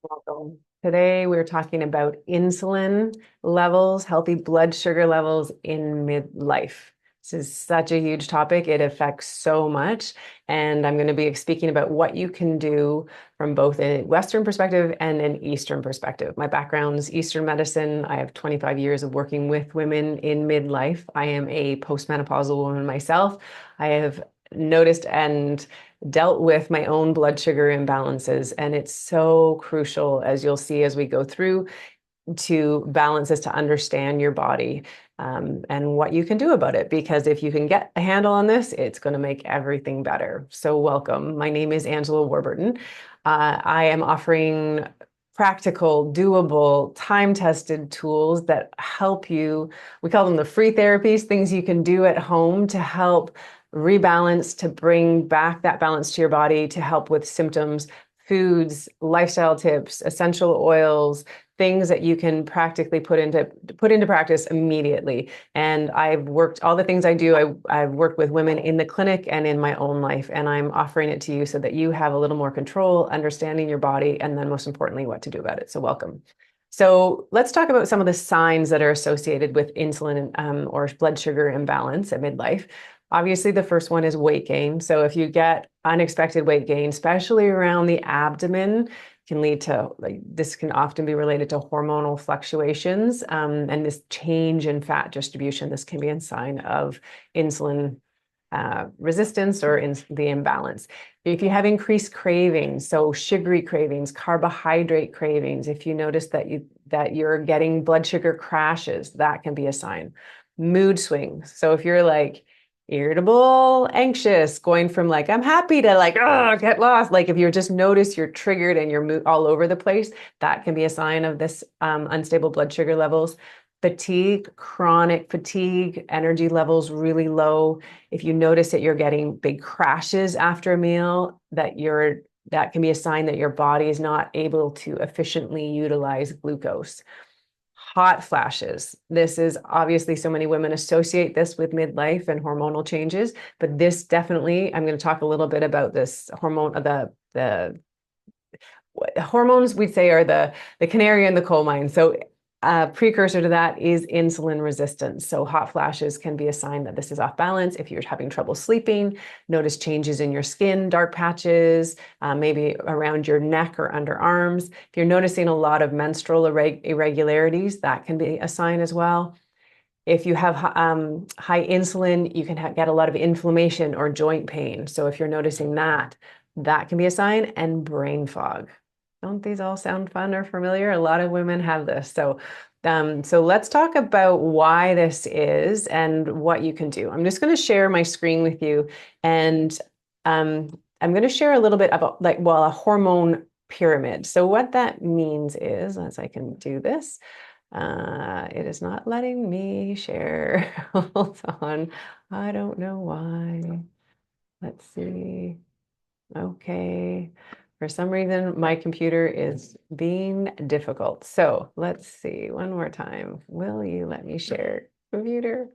Welcome. Today we're talking about insulin levels, healthy blood sugar levels in midlife. This is such a huge topic. It affects so much. And I'm going to be speaking about what you can do from both a Western perspective and an Eastern perspective. My background is Eastern medicine. I have 25 years of working with women in midlife. I am a post-menopausal woman myself. I have noticed and dealt with my own blood sugar imbalances. And it's so crucial, as you'll see as we go through, to balance is to understand your body and what you can do about it. Because if you can get a handle on this, it's going to make everything better. So welcome. My name is Angela Warburton. I am offering practical, doable, time-tested tools that help you. We call them the free therapies, things you can do at home to help rebalance, to bring back that balance to your body, to help with symptoms, foods, lifestyle tips, essential oils, things that you can practically put into practice immediately. And I've worked all the things I do. I've worked with women in the clinic and in my own life, and I'm offering it to you so that you have a little more control, understanding your body, and then most importantly, what to do about it. So welcome. So let's talk about some of the signs that are associated with insulin or blood sugar imbalance at midlife. Obviously, the first one is weight gain. So if you get unexpected weight gain, especially around the abdomen, can lead to, like, this can often be related to hormonal fluctuations and this change in fat distribution. This can be a sign of insulin resistance or in the imbalance. If you have increased cravings, so sugary cravings, carbohydrate cravings, if you notice that you're getting blood sugar crashes, that can be a sign. Mood swings. So if you're like irritable, anxious, going from like, I'm happy to like, oh, get lost. Like if you just notice you're triggered and you're all over the place, that can be a sign of this unstable blood sugar levels. Fatigue, chronic fatigue, energy levels really low. If you notice that you're getting big crashes after a meal, that can be a sign that your body is not able to efficiently utilize glucose. Hot flashes. This is obviously, so many women associate this with midlife and hormonal changes, but this definitely, I'm going to talk a little bit about this hormone, the hormones we'd say are the canary in the coal mine. So precursor to that is insulin resistance. So hot flashes can be a sign that this is off balance. If you're having trouble sleeping, notice changes in your skin, dark patches, maybe around your neck or underarms. If you're noticing a lot of menstrual irregularities, that can be a sign as well. If you have high insulin, you can get a lot of inflammation or joint pain. So if you're noticing that, that can be a sign. And brain fog. Don't these all sound fun or familiar? A lot of women have this. So let's talk about why this is and what you can do. I'm just going to share my screen with you, and I'm going to share a little bit about a hormone pyramid. So what that means is, as I can do this, it is not letting me share. Hold on. I don't know why. Let's see. Okay. For some reason, my computer is being difficult. So let's see one more time. Will you let me share computer?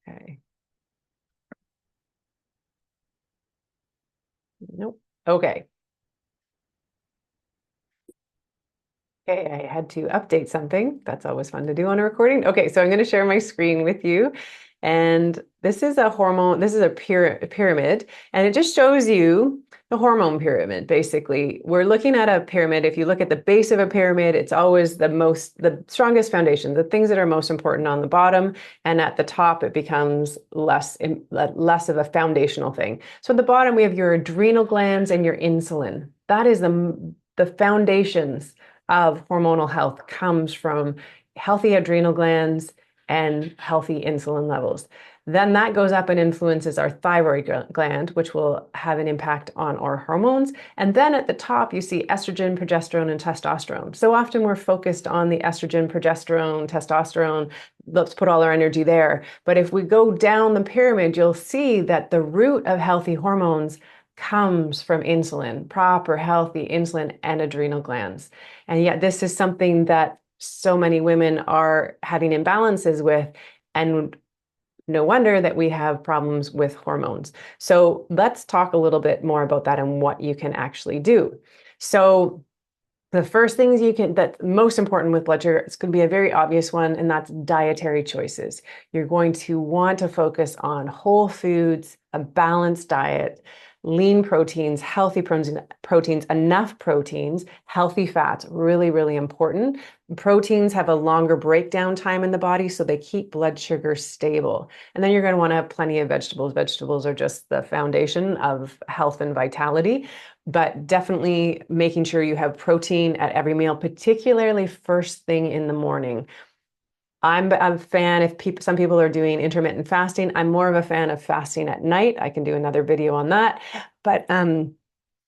Okay. Nope. Okay. Okay, I had to update something. That's always fun to do on a recording. Okay, so I'm going to share my screen with you. And this is a pyramid, and it just shows you the hormone pyramid, basically. We're looking at a pyramid. If you look at the base of a pyramid, it's always the strongest foundation, the things that are most important on the bottom, and at the top, it becomes less of a foundational thing. So at the bottom, we have your adrenal glands and your insulin. That is the foundations of hormonal health comes from healthy adrenal glands and healthy insulin levels. Then that goes up and influences our thyroid gland, which will have an impact on our hormones. And then at the top, you see estrogen, progesterone, and testosterone. So often we're focused on the estrogen, progesterone, testosterone. Let's put all our energy there. But if we go down the pyramid, you'll see that the root of healthy hormones comes from insulin, proper, healthy insulin and adrenal glands. And yet this is something that so many women are having imbalances with. And no wonder that we have problems with hormones. So let's talk a little bit more about that and what you can actually do. So the first things that's most important with blood sugar, it's going to be a very obvious one, and that's dietary choices. You're going to want to focus on whole foods, a balanced diet, lean proteins, healthy proteins, enough proteins, healthy fats, really, really important. Proteins have a longer breakdown time in the body, so they keep blood sugar stable. And then you're going to want to have plenty of vegetables. Vegetables are just the foundation of health and vitality, but definitely making sure you have protein at every meal, particularly first thing in the morning. I'm a fan if some people are doing intermittent fasting. I'm more of a fan of fasting at night. I can do another video on that. But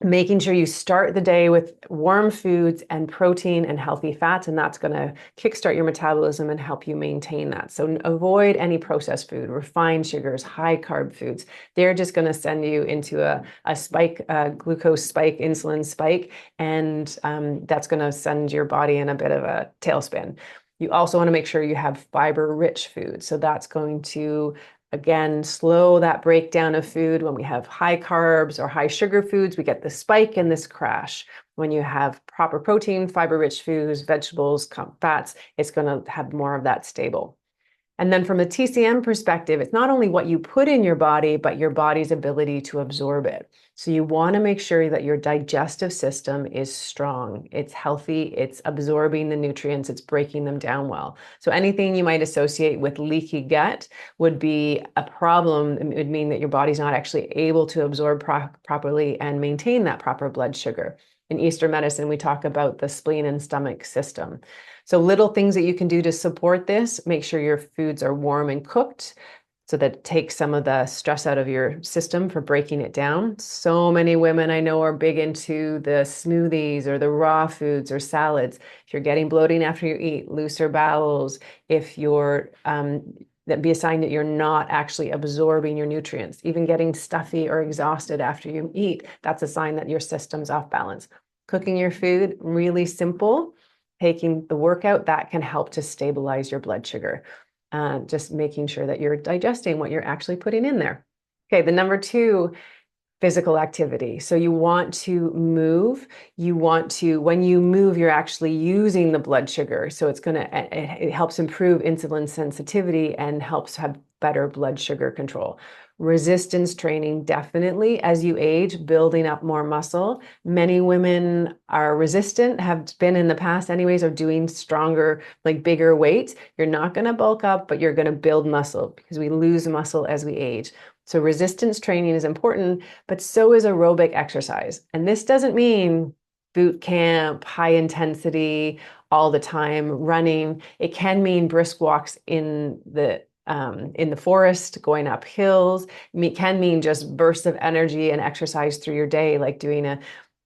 making sure you start the day with warm foods and protein and healthy fats, and that's going to kickstart your metabolism and help you maintain that. So avoid any processed food, refined sugars, high carb foods. They're just going to send you into a spike, glucose spike, insulin spike, and that's going to send your body in a bit of a tailspin. You also want to make sure you have fiber-rich food. So that's going to, again, slow that breakdown of food. When we have high carbs or high sugar foods, we get this spike and this crash. When you have proper protein, fiber-rich foods, vegetables, fats, it's going to have more of that stable. And then from a TCM perspective, it's not only what you put in your body, but your body's ability to absorb it. So you want to make sure that your digestive system is strong, it's healthy, it's absorbing the nutrients, it's breaking them down well. So anything you might associate with leaky gut would be a problem. It would mean that your body's not actually able to absorb properly and maintain that proper blood sugar. In Eastern medicine, we talk about the spleen and stomach system. So little things that you can do to support this: make sure your foods are warm and cooked so that it takes some of the stress out of your system for breaking it down. So many women I know are big into the smoothies or the raw foods or salads. If you're getting bloating after you eat, looser bowels, if you're that be a sign that you're not actually absorbing your nutrients. Even getting stuffy or exhausted after you eat, that's a sign that your system's off balance. Cooking your food, really simple. Taking the workout, that can help to stabilize your blood sugar. Just making sure that you're digesting what you're actually putting in there. Okay, the number 2, physical activity. So you want to move. When you move, you're actually using the blood sugar. So it helps improve insulin sensitivity and helps have better blood sugar control. Resistance training, definitely, as you age, building up more muscle. Many women are resistant, have been in the past anyways, or doing stronger, like bigger weights. You're not going to bulk up, but you're going to build muscle because we lose muscle as we age. So resistance training is important, but so is aerobic exercise. And this doesn't mean boot camp, high intensity, all the time running. It can mean brisk walks in the forest, going up hills. It can mean just bursts of energy and exercise through your day, like doing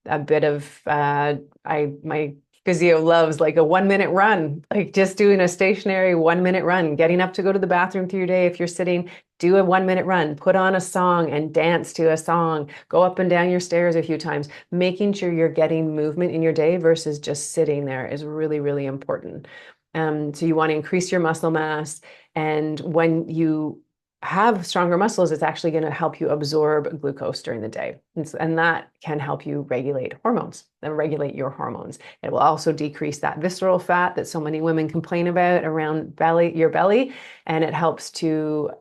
a bit of my physio loves like a 1-minute run, like just doing a stationary 1-minute run, getting up to go to the bathroom through your day. If you're sitting, do a 1-minute run, put on a song and dance to a song, go up and down your stairs a few times. Making sure you're getting movement in your day versus just sitting there is really, really important. So you want to increase your muscle mass. And when you have stronger muscles, it's actually going to help you absorb glucose during the day. And that can help you regulate hormones and regulate your hormones. It will also decrease that visceral fat that so many women complain about around your belly. And it helps to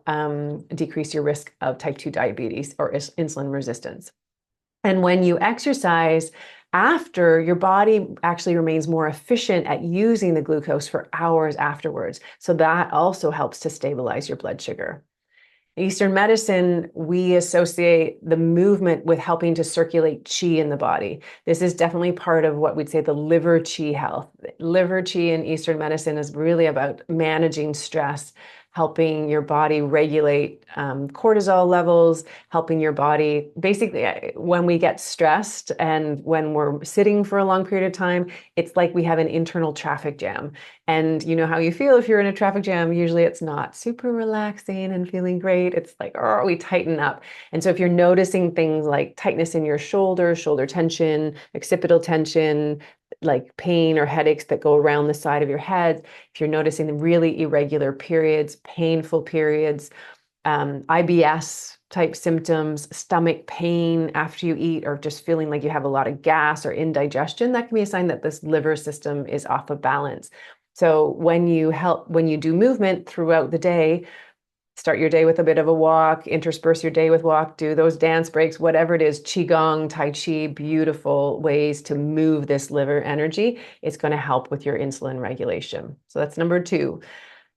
decrease your risk of type 2 diabetes or insulin resistance. And when you exercise, after, your body actually remains more efficient at using the glucose for hours afterwards. So that also helps to stabilize your blood sugar. In Eastern medicine, we associate the movement with helping to circulate qi in the body. This is definitely part of what we'd say the liver qi health. Liver qi in Eastern medicine is really about managing stress, helping your body regulate cortisol levels, helping your body. Basically, when we get stressed and when we're sitting for a long period of time, it's like we have an internal traffic jam. And you know how you feel if you're in a traffic jam. Usually it's not super relaxing and feeling great. It's like, oh, we tighten up. And so if you're noticing things like tightness in your shoulder tension, occipital tension, like pain or headaches that go around the side of your head, if you're noticing really irregular periods, painful periods, IBS type symptoms, stomach pain after you eat, or just feeling like you have a lot of gas or indigestion, that can be a sign that this liver system is off of balance. So when you do movement throughout the day, start your day with a bit of a walk, intersperse your day with walk, do those dance breaks, whatever it is, qigong, tai chi, beautiful ways to move this liver energy. It's going to help with your insulin regulation. So that's number 2.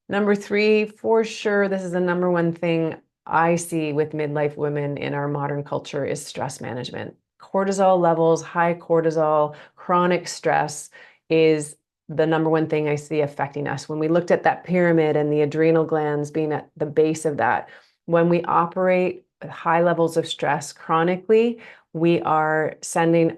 Number 3, for sure, this is the number one thing I see with midlife women in our modern culture is stress management. Cortisol levels, high cortisol, chronic stress is the number one thing I see affecting us. When we looked at that pyramid and the adrenal glands being at the base of that, when we operate with high levels of stress chronically, we are sending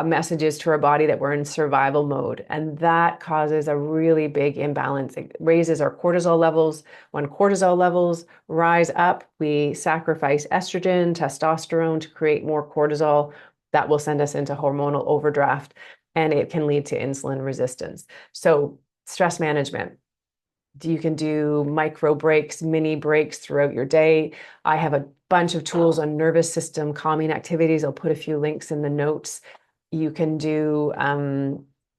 messages to our body that we're in survival mode. And that causes a really big imbalance. It raises our cortisol levels. When cortisol levels rise up, we sacrifice estrogen, testosterone to create more cortisol. That will send us into hormonal overdraft, and it can lead to insulin resistance. So stress management. You can do micro breaks, mini breaks throughout your day. I have a bunch of tools on nervous system calming activities. I'll put a few links in the notes. You can do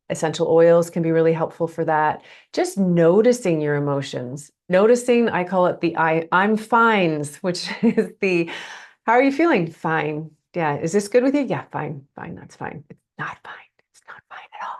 essential oils can be really helpful for that. Just noticing your emotions. Noticing, I call it the I'm fines, which is how are you feeling? Fine. Yeah. Is this good with you? Yeah, fine. Fine. That's fine. It's not fine. It's not fine at all.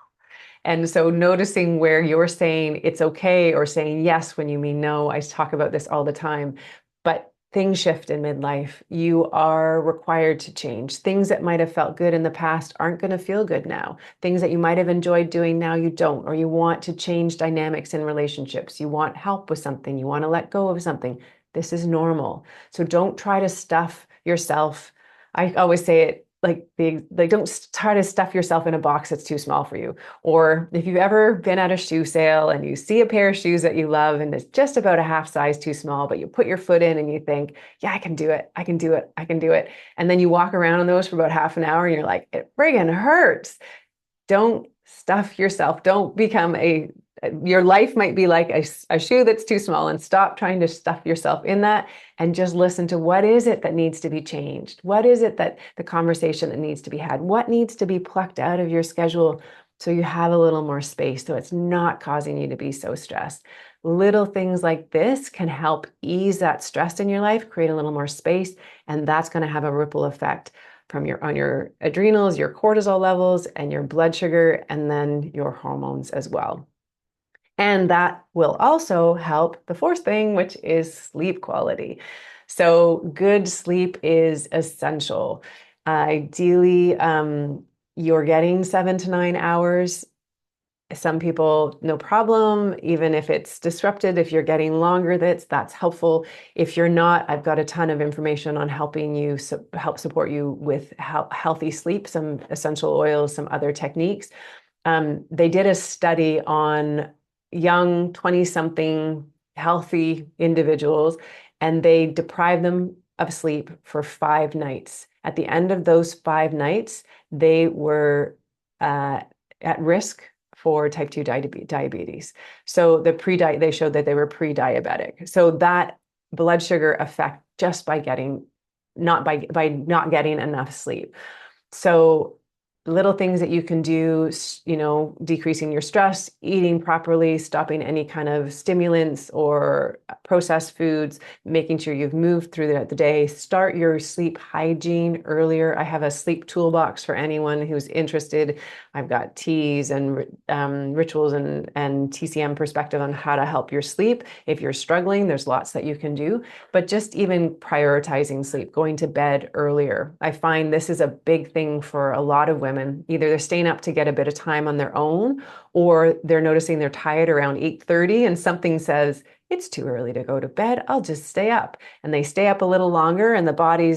And so noticing where you're saying it's okay or saying yes when you mean no. I talk about this all the time, but things shift in midlife. You are required to change. Things that might have felt good in the past aren't going to feel good now. Things that you might have enjoyed doing now, you don't, or you want to change dynamics in relationships. You want help with something. You want to let go of something. This is normal. So don't try to stuff yourself. I always say it like don't try to stuff yourself in a box that's too small for you. Or if you've ever been at a shoe sale and you see a pair of shoes that you love and it's just about a half size too small, but you put your foot in and you think, yeah, I can do it. I can do it. I can do it. And then you walk around in those for about half an hour and you're like, it friggin' hurts. Don't stuff yourself. Don't become your life might be like a shoe that's too small, and stop trying to stuff yourself in that and just listen to what is it that needs to be changed? What is it that the conversation that needs to be had? What needs to be plucked out of your schedule so you have a little more space so it's not causing you to be so stressed? Little things like this can help ease that stress in your life, create a little more space, and that's going to have a ripple effect on your adrenals, your cortisol levels, and your blood sugar, and then your hormones as well. And that will also help the fourth thing, which is sleep quality. So good sleep is essential. Ideally, you're getting 7 to 9 hours. Some people, no problem, even if it's disrupted. If you're getting longer, that's helpful. If you're not, I've got a ton of information on helping you help support you with healthy sleep, some essential oils, some other techniques. They did a study on young 20-something healthy individuals, and they deprived them of sleep for 5 nights. At the end of those 5 nights, they were at risk for type 2 diabetes. So they showed that they were pre-diabetic. So that blood sugar effect just by not getting enough sleep. So little things that you can do, decreasing your stress, eating properly, stopping any kind of stimulants or processed foods, making sure you've moved through the day. Start your sleep hygiene earlier. I have a sleep toolbox for anyone who's interested. I've got teas and rituals and TCM perspective on how to help your sleep. If you're struggling, there's lots that you can do, but just even prioritizing sleep, going to bed earlier. I find this is a big thing for a lot of women. Either they're staying up to get a bit of time on their own, or they're noticing they're tired around 8:30 and something says, it's too early to go to bed, I'll just stay up. And they stay up a little longer and the body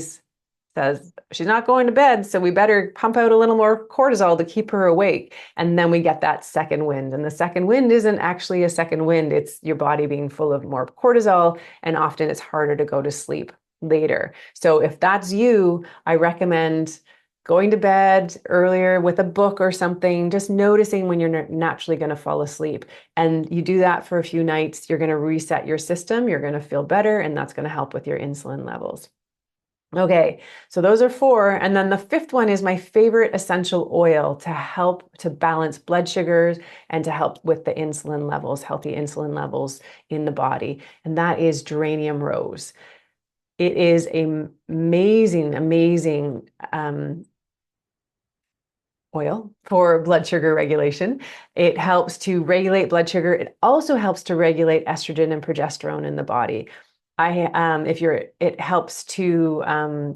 says, she's not going to bed, so we better pump out a little more cortisol to keep her awake. And then we get that second wind. And the second wind isn't actually a second wind. It's your body being full of more cortisol, and often it's harder to go to sleep later. So if that's you, I recommend going to bed earlier with a book or something, just noticing when you're naturally going to fall asleep. And you do that for a few nights, you're going to reset your system, you're going to feel better, and that's going to help with your insulin levels. Okay, so those are four. And then the fifth one is my favorite essential oil to help to balance blood sugars and to help with the insulin levels, healthy insulin levels in the body. And that is geranium rose. It is an amazing, amazing oil for blood sugar regulation. It helps to regulate blood sugar. It also helps to regulate estrogen and progesterone in the body. It helps to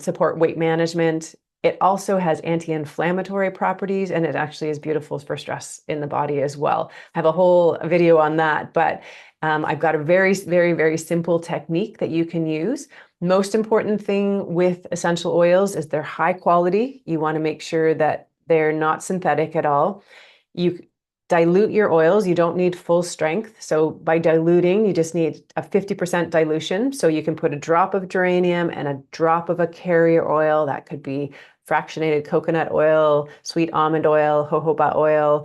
support weight management. It also has anti-inflammatory properties, and it actually is beautiful for stress in the body as well. I have a whole video on that, but I've got a very, very, very simple technique that you can use. Most important thing with essential oils is they're high quality. You want to make sure that they're not synthetic at all. You dilute your oils. You don't need full strength. So by diluting, you just need a 50% dilution. So you can put a drop of geranium and a drop of a carrier oil. That could be fractionated coconut oil, sweet almond oil, jojoba oil,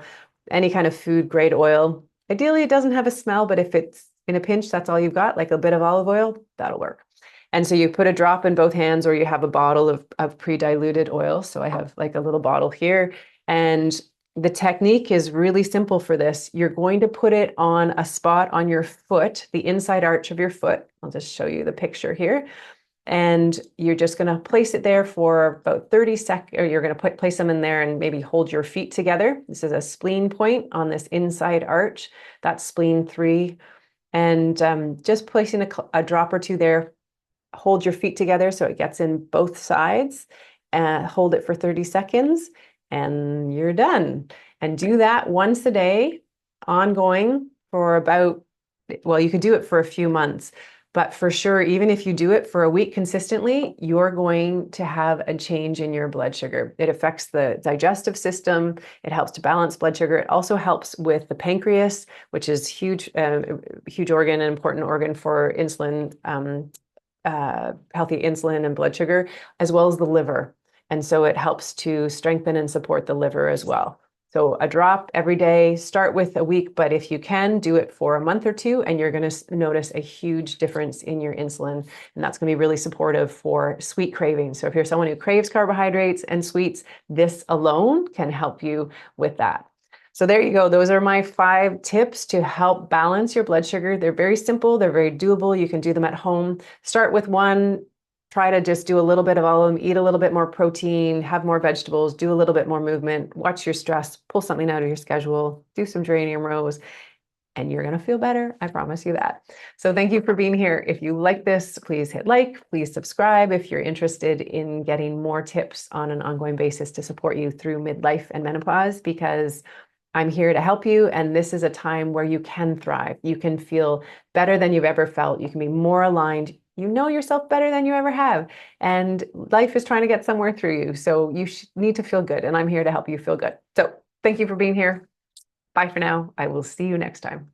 any kind of food grade oil. Ideally, it doesn't have a smell, but if it's in a pinch, that's all you've got, like a bit of olive oil, that'll work. And so you put a drop in both hands, or you have a bottle of pre-diluted oil. So I have like a little bottle here. And the technique is really simple for this. You're going to put it on a spot on your foot, the inside arch of your foot. I'll just show you the picture here. And you're just going to place it there for about 30 seconds, or you're going to place them in there and maybe hold your feet together. This is a spleen point on this inside arch. That's spleen 3. And just placing a drop or two there. Hold your feet together so it gets in both sides, and hold it for 30 seconds, and you're done. And do that once a day, ongoing for about, well, you could do it for a few months, but for sure, even if you do it for a week consistently, you're going to have a change in your blood sugar. It affects the digestive system. It helps to balance blood sugar. It also helps with the pancreas, which is huge organ, an important organ for insulin, healthy insulin and blood sugar, as well as the liver. And so it helps to strengthen and support the liver as well. So a drop every day, start with a week, but if you can, do it for a month or two, and you're going to notice a huge difference in your insulin. And that's going to be really supportive for sweet cravings. So if you're someone who craves carbohydrates and sweets, this alone can help you with that. So there you go. Those are my 5 tips to help balance your blood sugar. They're very simple. They're very doable. You can do them at home. Start with one. Try to just do a little bit of all of them. Eat a little bit more protein. Have more vegetables. Do a little bit more movement. Watch your stress. Pull something out of your schedule. Do some geranium rose. And you're going to feel better. I promise you that. So thank you for being here. If you like this, please hit like, please subscribe if you're interested in getting more tips on an ongoing basis to support you through midlife and menopause, because I'm here to help you, and this is a time where you can thrive. You can feel better than you've ever felt. You can be more aligned. You know yourself better than you ever have, and life is trying to get somewhere through you. So you need to feel good, and I'm here to help you feel good. So thank you for being here. Bye for now. I will see you next time.